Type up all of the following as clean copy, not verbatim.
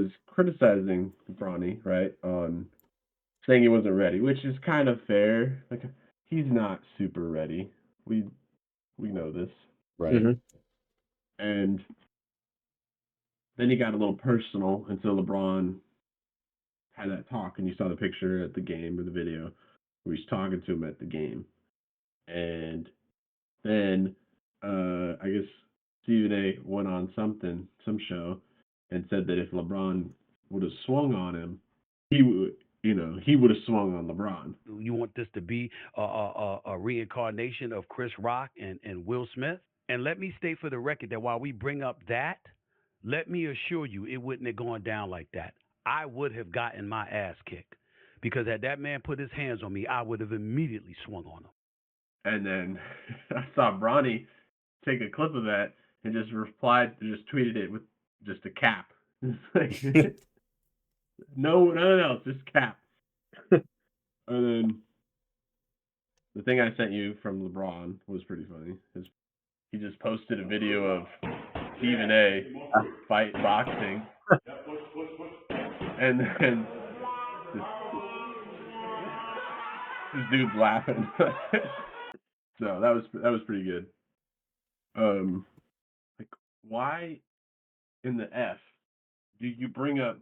was criticizing Bronny, right, on saying he wasn't ready, which is kind of fair. Like he's not super ready. We we know this. Right. hmm And then he got a little personal until LeBron had that talk, and you saw the picture at the game or the video where he's talking to him at the game. And then I guess Stephen A. went on some show, and said that if LeBron would have swung on him, he would, he would have swung on LeBron. You want this to be a reincarnation of Chris Rock and Will Smith? And let me state for the record that while we bring up that, let me assure you it wouldn't have gone down like that. I would have gotten my ass kicked because had that man put his hands on me, I would have immediately swung on him. And then I saw Bronny take a clip of that and just just tweeted it with just a cap. It's like, no, nothing else, just cap. And then the thing I sent you from LeBron was pretty funny. He just posted a video of Stephen A. fight boxing, and then this dude's laughing. So that was pretty good. Like why in the F do you bring up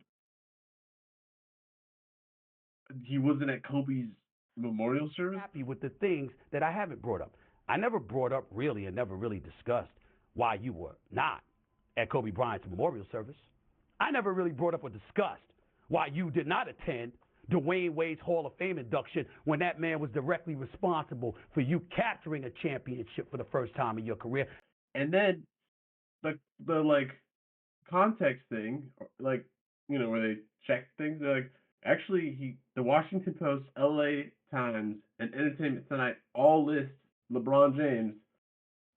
he wasn't at Kobe's memorial service? Happy with the things that I haven't brought up. I never brought up really and never really discussed why you were not at Kobe Bryant's memorial service. I never really brought up or discussed why you did not attend Dwayne Wade's Hall of Fame induction when that man was directly responsible for you capturing a championship for the first time in your career. And then the like context thing, like where they check things, they're like, actually, the Washington Post, L.A. Times, and Entertainment Tonight all list LeBron James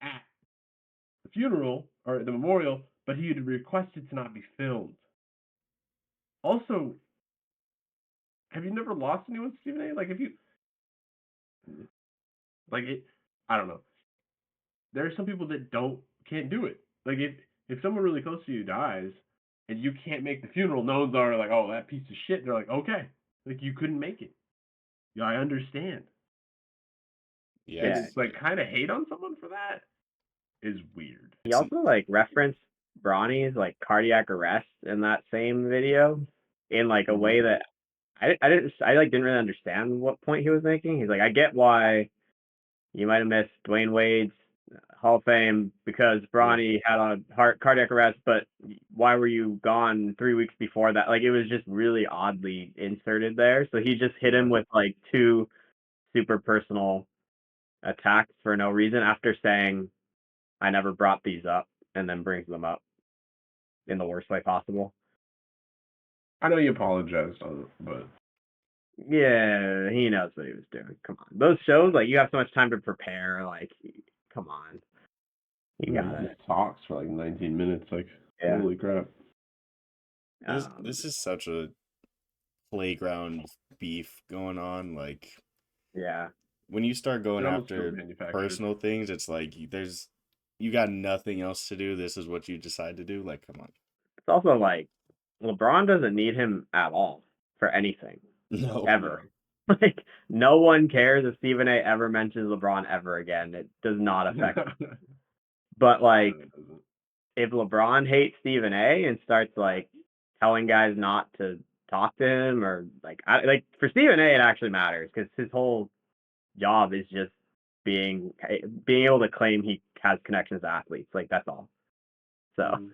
at the funeral or the memorial, but he had requested to not be filmed. Also, have you never lost anyone, Stephen A? Like, if you like it, I don't know. There are some people that can't do it. Like, if someone really close to you dies and you can't make the funeral, no one's already like, oh, that piece of shit. They're like, okay, like you couldn't make it. Yeah, I understand. Yeah. And Yeah. it's like kind of hate on someone for that is weird. He also like referenced Bronny's like cardiac arrest in that same video in like a way that I didn't really understand what point he was making. He's like, I get why you might have missed Dwayne Wade's Hall of Fame because Bronny had a cardiac arrest, but why were you gone 3 weeks before that? Like it was just really oddly inserted there. So he just hit him with like two super personal attacks for no reason after saying I never brought these up, and then brings them up in the worst way possible. I know you apologized on it, but Yeah, he knows what he was doing. Come on. Those shows, like, you have so much time to prepare. Like, come on. You got he it. talks for like 19 minutes. Like, Yeah. holy crap. This is such a playground beef going on. Like, Yeah. when you start going It almost after feels manufactured. personal things, it's like you got nothing else to do. This is what you decide to do. Like, come on. It's also like, LeBron doesn't need him at all for anything. No. Ever. Like, no one cares if Stephen A. ever mentions LeBron ever again. It does not affect him. But, like, if LeBron hates Stephen A. and starts like telling guys not to talk to him or like for Stephen A. it actually matters because his whole job is just being able to claim he has connections to athletes. Like that's all. So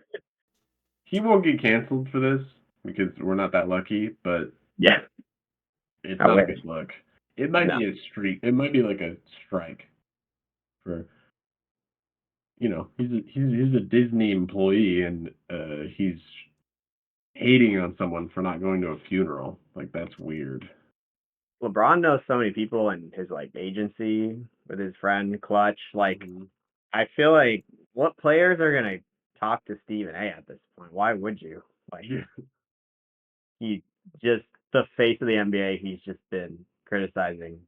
he won't get canceled for this because we're not that lucky, but yeah, it's not a good look. It might be a streak. It might be like a strike for he's a Disney employee and he's hating on someone for not going to a funeral. Like that's weird. LeBron knows so many people in his like agency with his friend Clutch. Like I feel like what players are gonna talk to Stephen A. at this point? Why would you? Like he just the face of the NBA. He's just been criticizing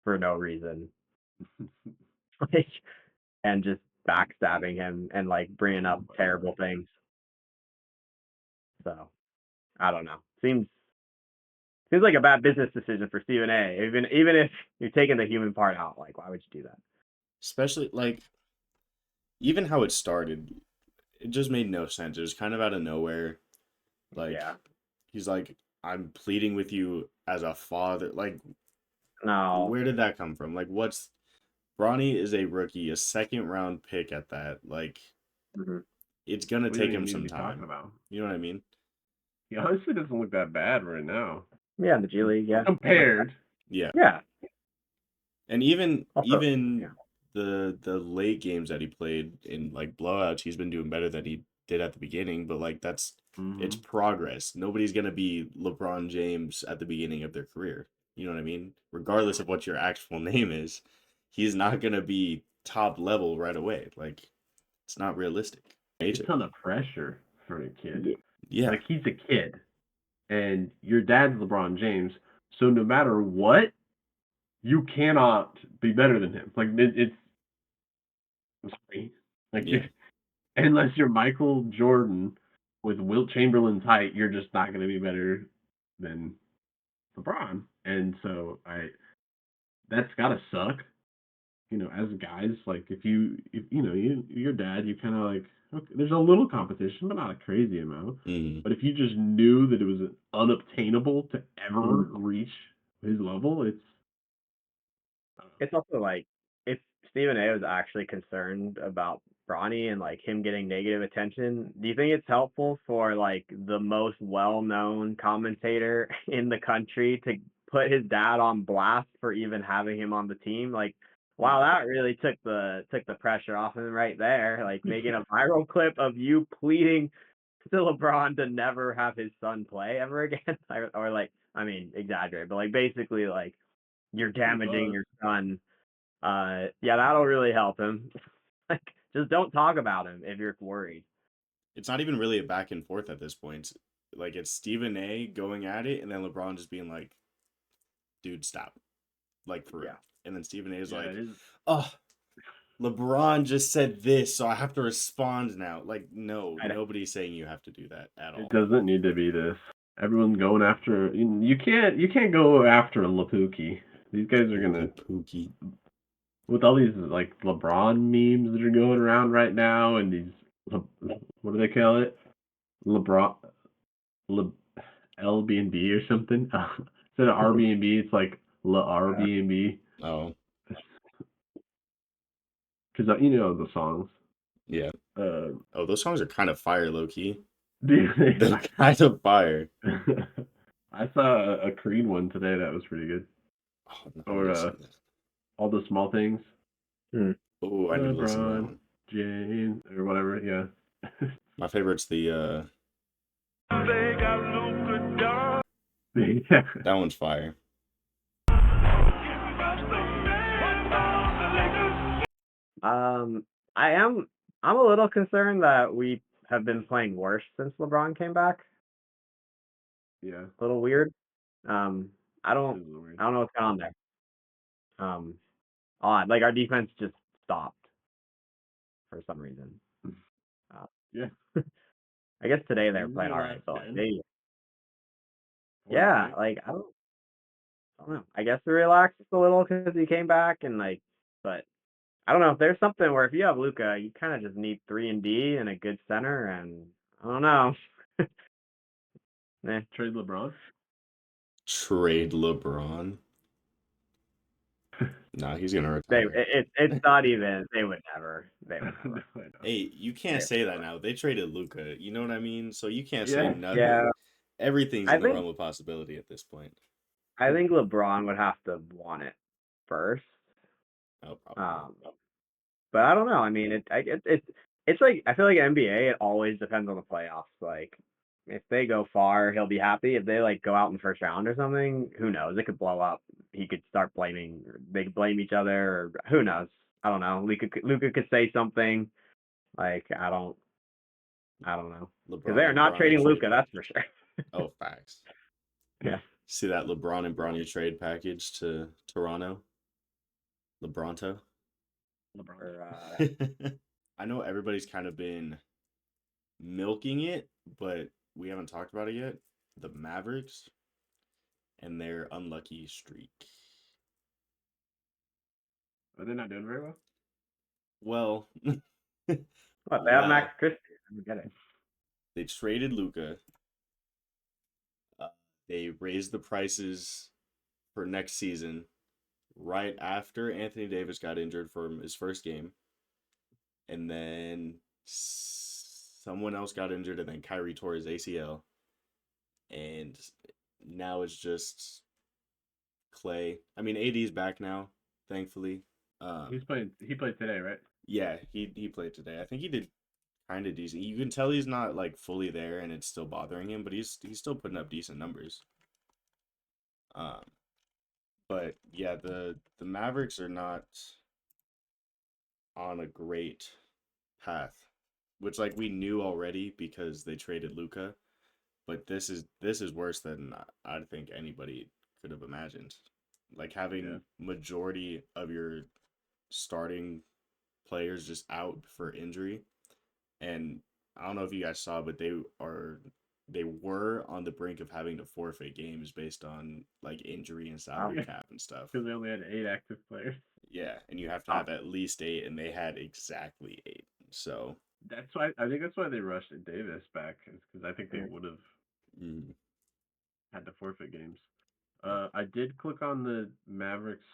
for no reason, like, and just backstabbing him and like bringing up terrible things. So I don't know. Seems like a bad business decision for Stephen A. Even if you're taking the human part out, like why would you do that? Especially like even how it started, it just made no sense. It was kind of out of nowhere. Like Yeah. he's like, I'm pleading with you as a father. Like, No. where did that come from? Like, what's Bronny is a rookie, a second round pick at that. Like, Mhm. it's gonna We take don't even him need to some be talking time. about. You know what I mean? He honestly doesn't look that bad right now. Yeah, in the G League, yeah. Compared. Yeah. Yeah. And even Also, yeah. the late games that he played in like blowouts, he's been doing better than he did at the beginning. But like it's Mhm. progress. Nobody's gonna be LeBron James at the beginning of their career. You know what I mean? Regardless of what your actual name is, he's not gonna be top level right away. Like it's not realistic. It's a ton of pressure for a kid. Yeah. Like he's a kid, and your dad's LeBron James. So no matter what, you cannot be better than him. Like it's sorry. Like Yeah. unless you're Michael Jordan with Wilt Chamberlain's height, you're just not going to be better than LeBron. And so that's got to suck. You know, as guys, like if you know your dad, you kind of like okay, there's a little competition, but not a crazy amount. Mhm. But if you just knew that it was unobtainable to ever reach his level, It's also like if Stephen A was actually concerned about Bronny and like him getting negative attention, do you think it's helpful for like the most well-known commentator in the country to put his dad on blast for even having him on the team? Like, wow, that really took the pressure off him right there. Like making a viral clip of you pleading to LeBron to never have his son play ever again, or like, I mean, exaggerate, but like basically like you're damaging your son. Yeah, that'll really help him. Like, just don't talk about him if you're worried. It's not even really a back and forth at this point. Like it's Stephen A going at it, and then LeBron just being like, "Dude, stop!" Like for real. Yeah. And then Stephen A is yeah, like, it is. "Oh, LeBron just said this, so I have to respond now." Like, no, I know. nobody's saying you have to do that at all. It doesn't need to be this. Everyone's going after you can't go after Lapuki. These guys are gonna Pookie. with all these like LeBron memes that are going around right now and these what do they call it? LeBron Le, LBNB or something. Instead of Airbnb, it's like Airbnb Oh, because you know the songs. yeah. Uh, Oh, those songs are kind of fire, low key. dude, They're kind of fire. I saw a Creed one today that was pretty good. Oh, no, I Or need to listen to that. all the small things. Oh, I need to listen to that LeBron one. James or whatever. Yeah. My favorite's the yeah. that one's fire. I'm a little concerned that we have been playing worse since LeBron came back. Yeah. A little weird. I It don't is weird. know what's going on there. Odd. Like our defense just stopped for some reason. Yeah. I guess today they were These are playing your all right, last but like 10? they, Four yeah, six? like I don't know. I guess they relaxed a little because he came back and like, but I don't know if there's something where if you have Luka, you kind of just need 3 and D and a good center, and I don't know. Trade LeBron? Trade LeBron. Nah, he's gonna retire. It's not even. They would never. They would No, never. I know. Hey, you can't say that now. They traded Luca. You know what I mean? So you can't say Yeah. nothing. Yeah, Everything's I in the think realm of possibility at this point. LeBron would have to want it first. Oh, probably. But I don't know. I mean, it's like I feel like NBA. It always depends on the playoffs. Like if they go far, he'll be happy. If they like go out in the first round or something, who knows? It could blow up. He could start blaming. They could blame each other, or who knows? I don't know. Luka could say something. Like I don't know. Because LeBron they are and not Bronny trading trade Luka. That's for package. sure. Oh, facts. Yeah. See that LeBron and Bronny trade package to Toronto? LeBronto? Or, I know everybody's kind of been milking it, but we haven't talked about it yet. the Mavericks and their unlucky streak. Are they not doing very well? Well, What, they have Wow. Max Christie. I don't get it. they traded Luca. They raised the prices for next season right after Anthony Davis got injured from his first game. And then someone else got injured, and then Kyrie tore his ACL. And now it's just Clay. I mean, AD's back now, thankfully. He played today, right? Yeah, he played today. I think he did kind of decent. You can tell he's not like fully there, and it's still bothering him, but he's still putting up decent numbers. But yeah, the Mavericks are not on a great path, which like we knew already because they traded Luca. But this is worse than I think anybody could have imagined. Like having majority of your starting players just out for injury. And I don't know if you guys saw, but they were on the brink of having to forfeit games based on like injury and salary cap and stuff. Because they only had 8 active players. Yeah, and you have to have at least 8, and they had exactly 8. So That's why I think that's why they rushed Davis back, because I think they would have had to forfeit games. I did click on the Mavericks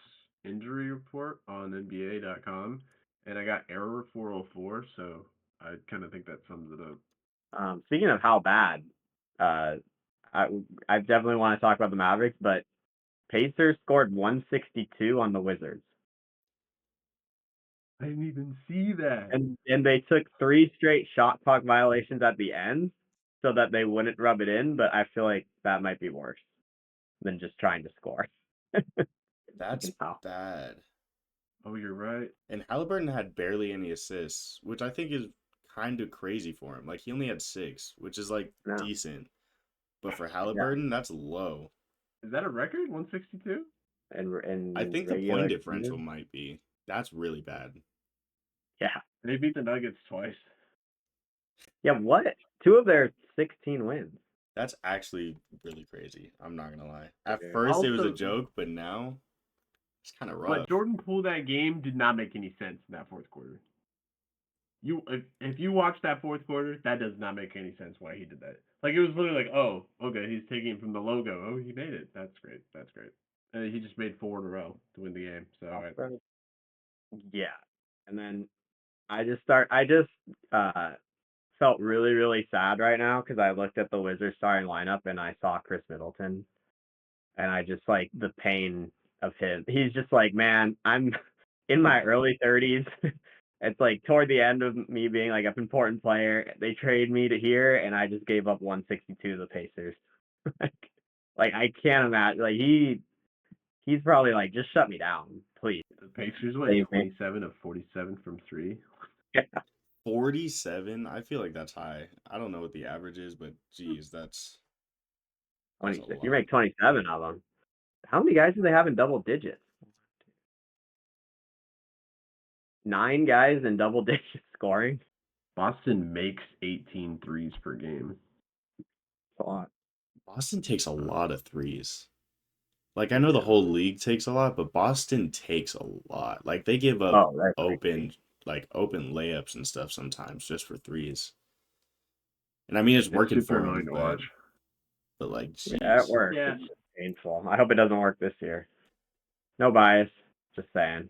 injury report on NBA.com, and I got error 404. So I kind of think that sums it up. Speaking of how bad, I definitely want to talk about the Mavericks, but Pacers scored 162 on the Wizards. I didn't even see that. And they took 3 straight shot clock violations at the end so that they wouldn't rub it in, but I feel like that might be worse than just trying to score. That's bad. Oh, you're right. And Halliburton had barely any assists, which I think is kind of crazy for him. Like he only had 6, which is like decent. But for Halliburton, that's low. Is that a record? 162? And I think the point differential might be. That's really bad. Yeah. They beat the Nuggets twice. Yeah, what? 2 of their 16 wins. That's actually really crazy. I'm not gonna lie. At first it was a joke, but now it's kind of rough. But Jordan Poole that game did not make any sense in that fourth quarter. If you watch that fourth quarter, that does not make any sense why he did that. Like it was literally like, oh, okay, he's taking from the logo. Oh, he made it. That's great. That's great. And he just made 4 in a row to win the game. So yeah. And then I just felt really, really sad right now because I looked at the Wizards starting lineup and I saw Chris Middleton. And I just like the pain of him. He's just like, man, I'm in my early 30s. It's like toward the end of me being like an important player. They trade me to here and I just gave up 162 to the Pacers. Like I can't imagine. Like he's probably like, just shut me down, please. The Pacers went 27 of 47 from 3. Yeah. 47? I feel like that's high. I don't know what the average is, but geez, that's 26. You make 27 of them. How many guys do they have in double digits? 9 guys in double digit scoring. Boston makes 18 threes per game. That's a lot. Boston takes a lot of threes. Like I know the whole league takes a lot, but Boston takes a lot. Like they give up open layups and stuff sometimes just for threes. And I mean it's working for them, to watch. But like, geez. Yeah, it works. Yeah. It's painful. I hope it doesn't work this year. No bias. Just saying.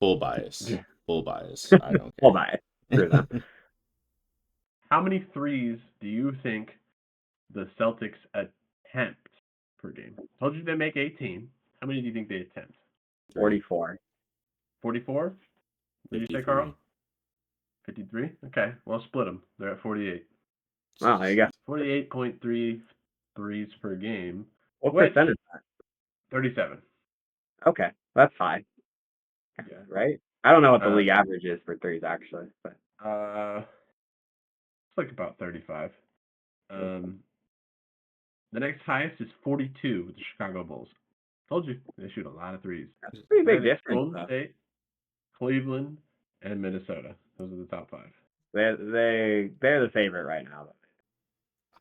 Full bias. Full bias. I don't care. Full bias. Screw them. How many threes do you think the Celtics attempt per game? I told you they make 18. How many do you think they attempt? 44. 44? Did you say, Carl? 53? Okay. Well, split them. They're at 48. Wow, there you go. 48.3 threes per game. What percent is that? 37. Okay. That's high. Yeah. Right? I don't know what the league average is for threes, actually. But it's like about 35. The next highest is 42 with the Chicago Bulls. Told you, they shoot a lot of threes. That's a pretty big difference. Golden State, Cleveland, and Minnesota. Those are the top 5. They're the favorite right now.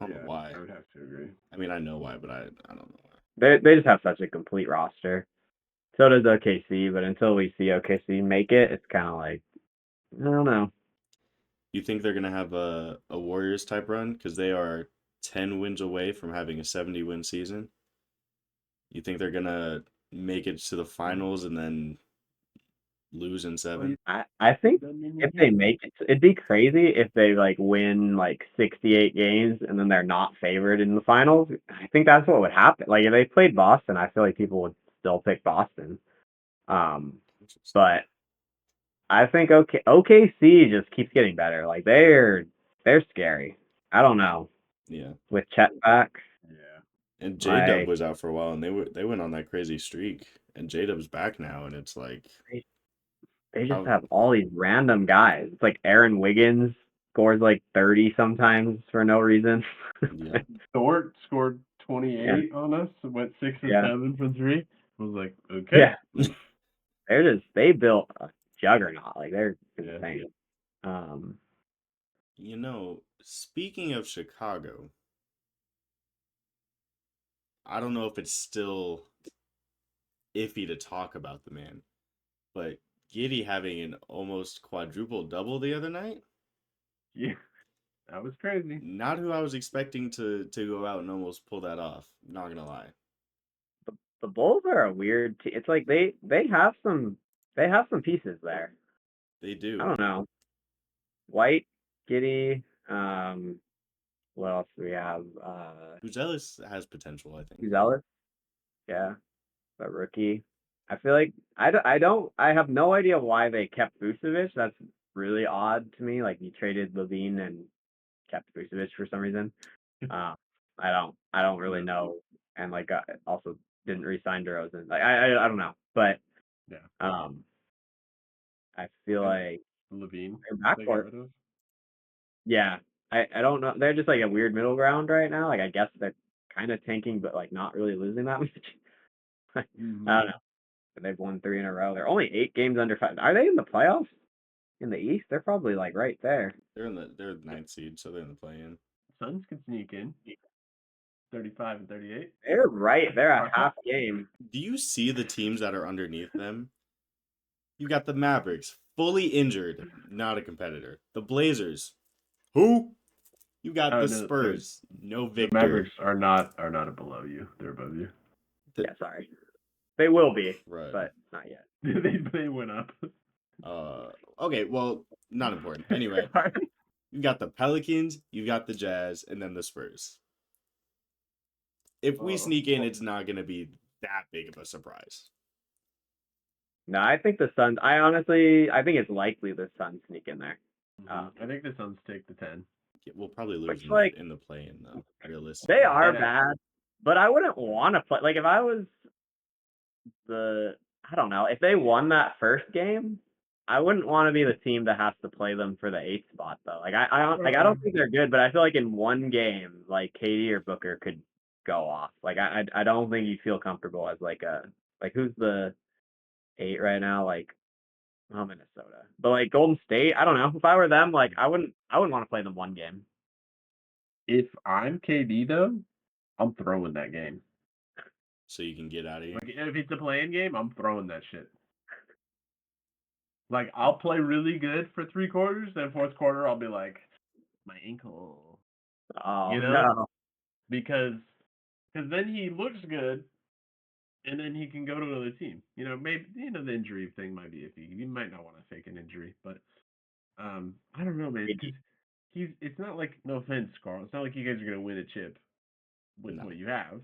I don't know why. I would have to agree. I mean, I know why, but I don't know why. They just have such a complete roster. So does OKC, but until we see OKC make it, it's kind of like, I don't know. You think they're gonna have a Warriors type run because they are 10 wins away from having a 70-win season? You think they're gonna make it to the finals and then lose in 7? I think if they make it, it'd be crazy if they like win like 68 games and then they're not favored in the finals. I think that's what would happen. Like if they played Boston, I feel like people would still pick Boston. But I think OKC just keeps getting better. Like they're scary. I don't know. Yeah. With Chet back. Yeah. And J-Dub was out for a while, and they went on that crazy streak. And J-Dub's back now, and it's like they just have all these random guys. It's like Aaron Wiggins scores like 30 sometimes for no reason. Yeah. Dort scored 28 on us. Went 6 and 7 from 3. I was like, okay. Yeah. They built a juggernaut. Like they're insane. You know, speaking of Chicago, I don't know if it's still iffy to talk about the man, but Giddey having an almost quadruple double the other night. Yeah, that was crazy. Not who I was expecting to go out and almost pull that off. Not gonna lie. The Bulls are a weird team. It's like they have some pieces there. They do. I don't know. White, Giddey, what else do we have? Uzelis has potential, I think. Uzelis, yeah, a rookie. I feel like I have no idea why they kept Vucevic. That's really odd to me. Like you traded Levine and kept Vucevic for some reason. I don't really know. And like also didn't re-sign DeRozan. Like I don't know, but yeah. I feel like Levine. Backcourt. Yeah, I don't know. They're just like a weird middle ground right now. Like I guess they're kind of tanking, but like not really losing that much. I don't know. They've won 3 in a row. They're only 8 games under 5. Are they in the playoffs? In the East, they're probably like right there. They're the 9th seed, so they're in the play-in. Suns can sneak in. 35 and 38. They're right. They're a half game. Do you see the teams that are underneath them? You got the Mavericks, fully injured, not a competitor. The Blazers, who? You got the Spurs, no victor. The Mavericks are not below you. They're above you. Yeah, sorry. They will be, right. But not yet. they went up. Okay, well, not important. Anyway, you got the Pelicans, you got the Jazz, and then the Spurs. If we sneak in, it's not going to be that big of a surprise. No, I think the Suns. I think it's likely the Suns sneak in there. I think the Suns take the 10. We'll probably lose in the play-in, though. Realistically, they are bad, but I wouldn't want to play. Like if I was I don't know, if they won that first game, I wouldn't want to be the team that has to play them for the 8th spot though. Like I don't think they're good, but I feel like in one game, like KD or Booker could go off. Like I don't think you feel comfortable as like who's the 8 right now? Like Minnesota. But like Golden State, I don't know. If I were them, like I wouldn't want to play them one game. If I'm KD though, I'm throwing that game. So you can get out of here. Like if it's a play-in game, I'm throwing that shit. Like I'll play really good for 3 quarters, then 4th quarter I'll be like, my ankle. Oh, you know? No. Because then he looks good, and then he can go to another team. You know, maybe the injury thing might be iffy. You might not want to fake an injury, but I don't know, man. It's not like, no offense, Carl. It's not like you guys are gonna win a chip with what you have.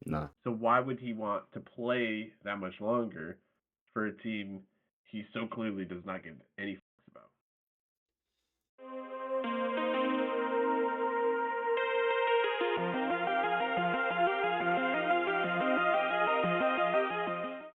No. So why would he want to play that much longer for a team he so clearly does not give any fucks about?